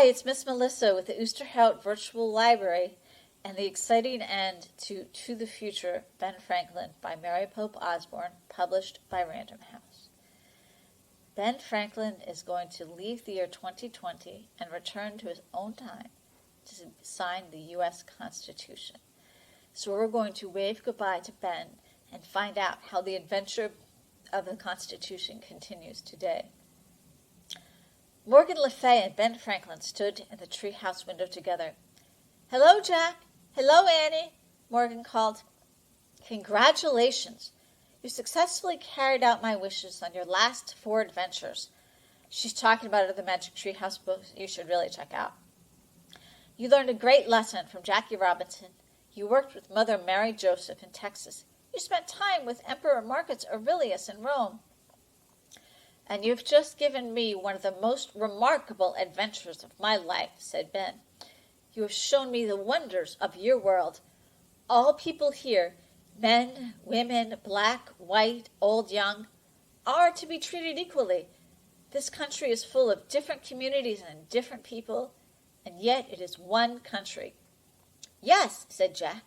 Hi, it's Miss Melissa with the Oosterhout Virtual Library and the exciting end to the Future, Ben Franklin by Mary Pope Osborne, published by Random House. Ben Franklin is going to leave the year 2020 and return to his own time to sign the U.S. Constitution. So we're going to wave goodbye to Ben and find out how the adventure of the Constitution continues today. Morgan Le Fay and Ben Franklin stood in the treehouse window together. "Hello, Jack. Hello, Annie," Morgan called. "Congratulations. You successfully carried out my wishes on your last 4 adventures." She's talking about it in the Magic Treehouse book you should really check out. "You learned a great lesson from Jackie Robinson. You worked with Mother Mary Joseph in Texas. You spent time with Emperor Marcus Aurelius in Rome. And you've just given me one of the most remarkable adventures of my life," said Ben. "You have shown me the wonders of your world. All people here, men, women, black, white, old, young, are to be treated equally. This country is full of different communities and different people, and yet it is one country." "Yes," said Jack.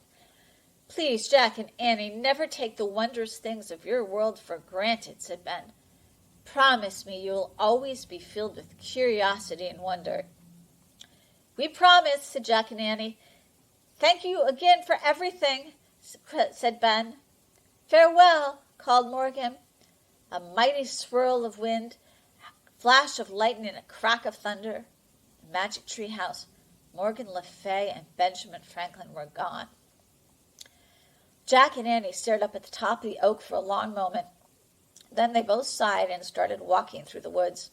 "Please, Jack and Annie, never take the wondrous things of your world for granted," said Ben. "Promise me you will always be filled with curiosity and wonder." "We promise," said Jack and Annie. "Thank you again for everything," said Ben. "Farewell," called Morgan. A mighty swirl of wind, a flash of lightning, and a crack of thunder. The Magic Tree House, Morgan Le Fay and Benjamin Franklin were gone. Jack and Annie stared up at the top of the oak for a long moment. Then they both sighed and started walking through the woods.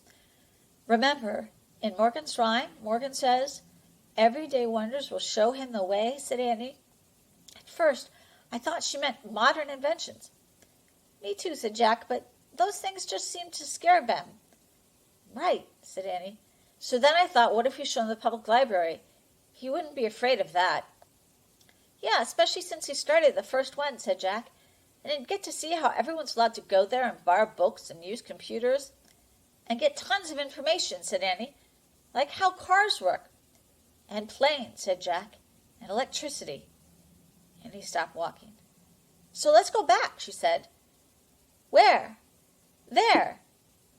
"Remember, in Morgan's rhyme, Morgan says, 'Everyday wonders will show him the way,'" said Annie. "At first, I thought she meant modern inventions." "Me too," said Jack, "but those things just seemed to scare Ben." "Right," said Annie. "So then I thought, what if we show him the public library? He wouldn't be afraid of that." "Yeah, especially since he started the first one," said Jack. "And he'd get to see how everyone's allowed to go there and borrow books and use computers and get tons of information," said Annie, "like how cars work." "And planes," said Jack, "and electricity." And he stopped walking. "So let's go back," she said. "Where?" "There."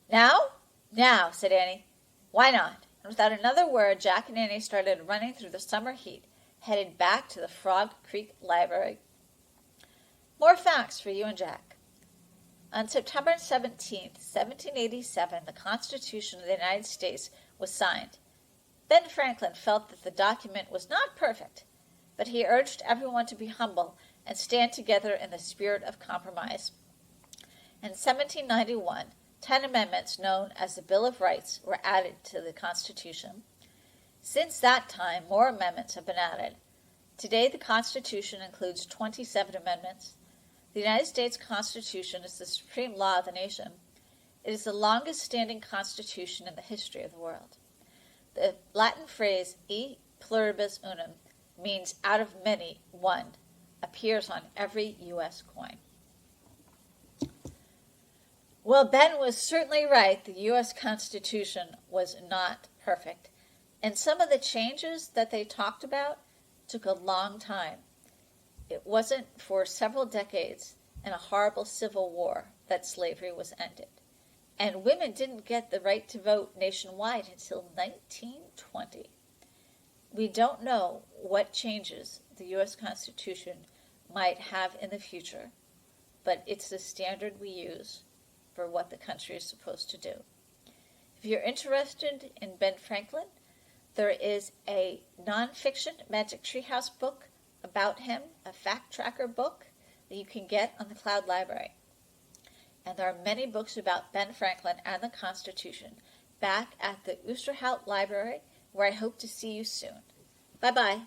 "Now?" "Now," said Annie. "Why not?" And without another word, Jack and Annie started running through the summer heat, headed back to the Frog Creek Library. More facts for you and Jack. On September 17, 1787, the Constitution of the United States was signed. Ben Franklin felt that the document was not perfect, but he urged everyone to be humble and stand together in the spirit of compromise. In 1791, 10 amendments known as the Bill of Rights were added to the Constitution. Since that time, more amendments have been added. Today, the Constitution includes 27 amendments. The United States Constitution is the supreme law of the nation. It is the longest-standing constitution in the history of the world. The Latin phrase e pluribus unum means out of many, one, appears on every U.S. coin. Well, Ben was certainly right. The U.S. Constitution was not perfect. And some of the changes that they talked about took a long time. It wasn't for several decades and a horrible civil war that slavery was ended. And women didn't get the right to vote nationwide until 1920. We don't know what changes the U.S. Constitution might have in the future, but it's the standard we use for what the country is supposed to do. If you're interested in Ben Franklin, there is a nonfiction Magic Treehouse book about him, a fact tracker book that you can get on the Cloud Library. And there are many books about Ben Franklin and the Constitution back at the Oosterhout Library, where I hope to see you soon. Bye-bye.